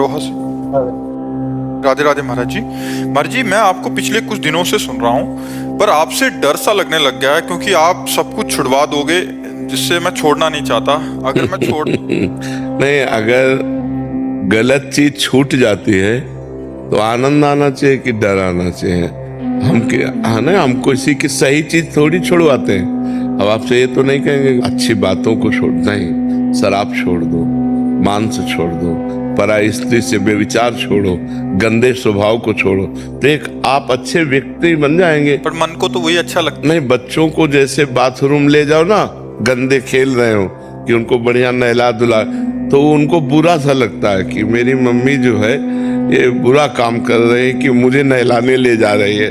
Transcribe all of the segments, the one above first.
अमरोहा से। राधे राधे महाराज जी। महाराज जी, मैं आपको पिछले कुछ दिनों से सुन रहा हूँ, पर आपसे डर सा लगने लग गया है, क्योंकि आप सब कुछ छुड़वा दोगे, जिससे मैं छोड़ना नहीं चाहता। अगर मैं छोड़ नहीं, अगर गलत चीज छूट जाती है तो आनंद आना चाहिए कि डर आना चाहिए। हम किसी की सही चीज थोड़ी छुड़वाते हैं। अब आपसे ये तो नहीं कहेंगे अच्छी बातों को छोड़, नहीं, शराब छोड़ दो, मांस छोड़ दो, पराई स्त्री से व्यभिचार छोड़ो, गंदे स्वभाव को छोड़ो, तो एक आप अच्छे व्यक्ति बन जाएंगे। पर मन को तो वही अच्छा लगता नहीं, बच्चों को जैसे बाथरूम ले जाओ ना, गंदे खेल रहे हो, कि उनको बढ़िया नहला धुला, तो उनको बुरा सा लगता है कि मेरी मम्मी जो है ये बुरा काम कर रही है कि मुझे नहलाने ले जा रही है।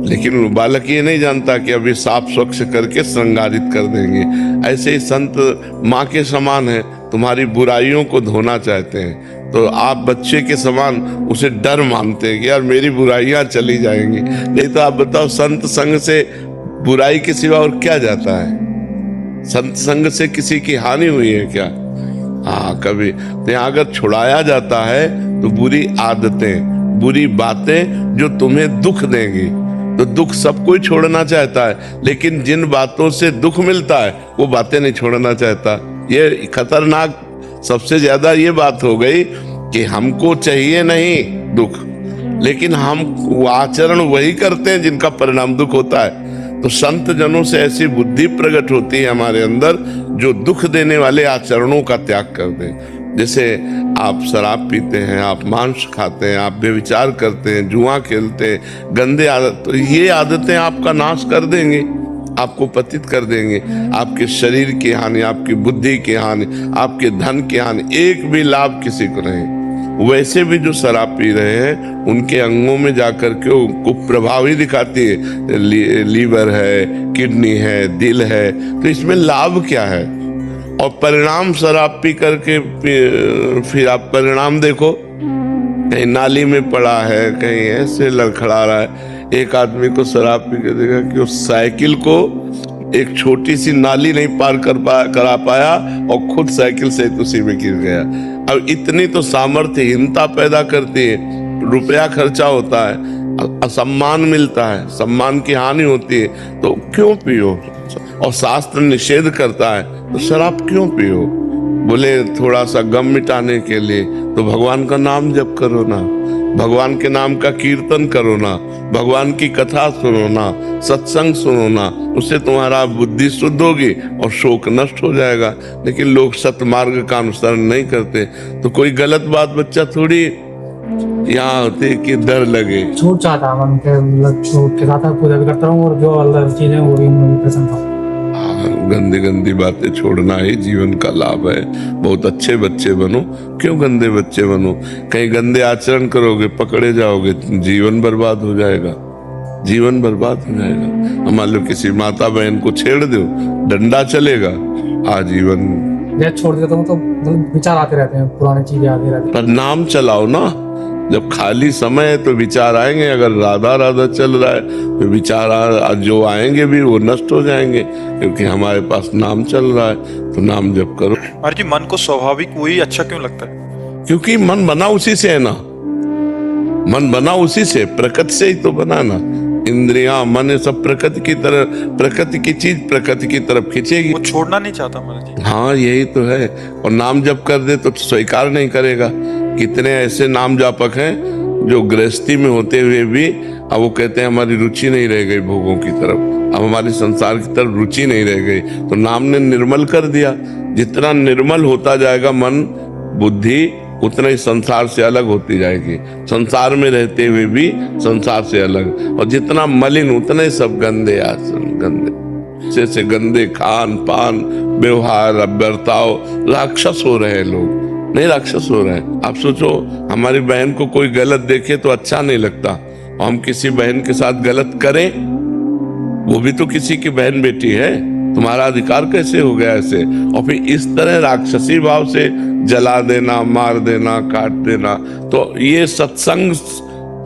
लेकिन बालक ये नहीं जानता कि अभी साफ स्वच्छ करके श्रृंगारित कर देंगे। ऐसे ही संत माँ के समान है, तुम्हारी बुराइयों को धोना चाहते हैं, तो आप बच्चे के समान उसे डर मानते हैं कि यार मेरी बुराइयां चली जाएंगी। नहीं तो आप बताओ, संत संग से बुराई के सिवा और क्या जाता है? संत संग से किसी की हानि हुई है क्या? हाँ, कभी तो यहाँ अगर छुड़ाया जाता है तो बुरी आदतें, बुरी बातें जो तुम्हें दुख देंगी, तो दुख सब कोई छोड़ना चाहता है, लेकिन जिन बातों से दुख मिलता है वो बातें नहीं छोड़ना चाहता। ये खतरनाक सबसे ज्यादा ये बात हो गई कि हमको चाहिए नहीं दुख, लेकिन हम वो आचरण वही करते हैं जिनका परिणाम दुख होता है। तो संत जनों से ऐसी बुद्धि प्रकट होती है हमारे अंदर, जो दुख देने वाले आचरणों का त्याग कर दें। जैसे आप शराब पीते हैं, आप मांस खाते हैं, आप व्यभिचार करते हैं, जुआ खेलते हैं, गंदे आदत, तो ये आदतें आपका नाश कर देंगे, आपको पतित कर देंगे। आपके शरीर की हानि, आपकी बुद्धि की हानि, आपके धन की हानि, एक भी लाभ किसी को नहीं। वैसे भी जो शराब पी रहे हैं उनके अंगों में जाकर के उनको प्रभावी दिखाती है, लीवर है, किडनी है, दिल है, तो इसमें लाभ क्या है? और परिणाम शराब पी करके फिर आप परिणाम देखो, कहीं नाली में पड़ा है, कहीं ऐसे लड़खड़ा रहा है। एक आदमी को शराब पी के देखा कि उस साइकिल को एक छोटी सी नाली नहीं पार करा पाया और खुद साइकिल से उसी में गिर गया। अब इतनी तो सामर्थ्यहीनता पैदा करती है। रुपया खर्चा होता है, असम्मान मिलता है, सम्मान की हानि होती है, तो क्यों पियो? और शास्त्र निषेध करता है, तो शराब क्यों पियो? बोले थोड़ा सा गम मिटाने के लिए, तो भगवान का नाम जप करो ना, भगवान के नाम का कीर्तन करो ना, भगवान की कथा सुनो ना, सत्संग सुनो ना, उससे तुम्हारा बुद्धि शुद्ध होगी और शोक नष्ट हो जाएगा। लेकिन लोग सतमार्ग का अनुसरण नहीं करते, तो कोई गलत बात बच्चा थोड़ी यहाँ होती कि डर लगे। छूट चाहता मन के, मतलब छूट के साथ पूजा भी करता हूँ और जो अल्लाह की चीजें वो भी पसंद था। गंदी गंदी बातें छोड़ना ही जीवन का लाभ है। बहुत अच्छे बच्चे बनो, क्यों गंदे बच्चे बनो? कहीं गंदे आचरण करोगे, पकड़े जाओगे, जीवन बर्बाद हो जाएगा, जीवन बर्बाद हो जाएगा। मान लो किसी माता बहन को छेड़ दो, डंडा चलेगा आजीवन। छोड़ देता हूँ तो विचार आते रहते हैं, पुरानी चीजें आती रहती हैं। पर नाम चलाओ ना, जब खाली समय है तो विचार आएंगे। अगर राधा राधा चल रहा है तो विचार जो आएंगे भी वो नष्ट हो जाएंगे, क्योंकि हमारे पास नाम चल रहा है, तो नाम जप करो। महाराज जी, मन को स्वाभाविक वही अच्छा क्यों लगता है? क्योंकि मन बना उसी से है ना, मन बना उसी से, प्रकृति से ही तो बना ना। इंद्रियां, मन, ये सब प्रकृति की तरह, प्रकृति की चीज प्रकृति की तरफ खींचेगी। वो छोड़ना नहीं चाहता महाराज जी। हाँ, यही तो है। और नाम जप कर दे तो स्वीकार नहीं करेगा। कितने ऐसे नाम जापक हैं जो गृहस्थी में होते हुए भी अब वो कहते हैं हमारी रुचि नहीं रह गई भोगों की तरफ, अब हमारी संसार की तरफ रुचि नहीं रह गई। तो नाम ने निर्मल कर दिया। जितना निर्मल होता जाएगा मन, बुद्धि, उतना ही संसार से अलग होती जाएगी। संसार में रहते हुए भी संसार से अलग, और जितना मलिन उतना ही सब गंदे आचरण, गंदे से गंदे खान पान, व्यवहार, बर्ताव। राक्षस हो रहे हैं लोग, नहीं राक्षस हो रहे हैं। आप सोचो, हमारी बहन को कोई गलत देखे तो अच्छा नहीं लगता, और हम किसी बहन के साथ गलत करें, वो भी तो किसी की बहन बेटी है, तुम्हारा अधिकार कैसे हो गया ऐसे? और फिर इस तरह राक्षसी भाव से जला देना, मार देना, काट देना। तो ये सत्संग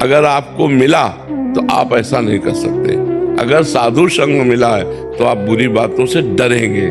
अगर आपको मिला तो आप ऐसा नहीं कर सकते। अगर साधु संग मिला है तो आप बुरी बातों से डरेंगे।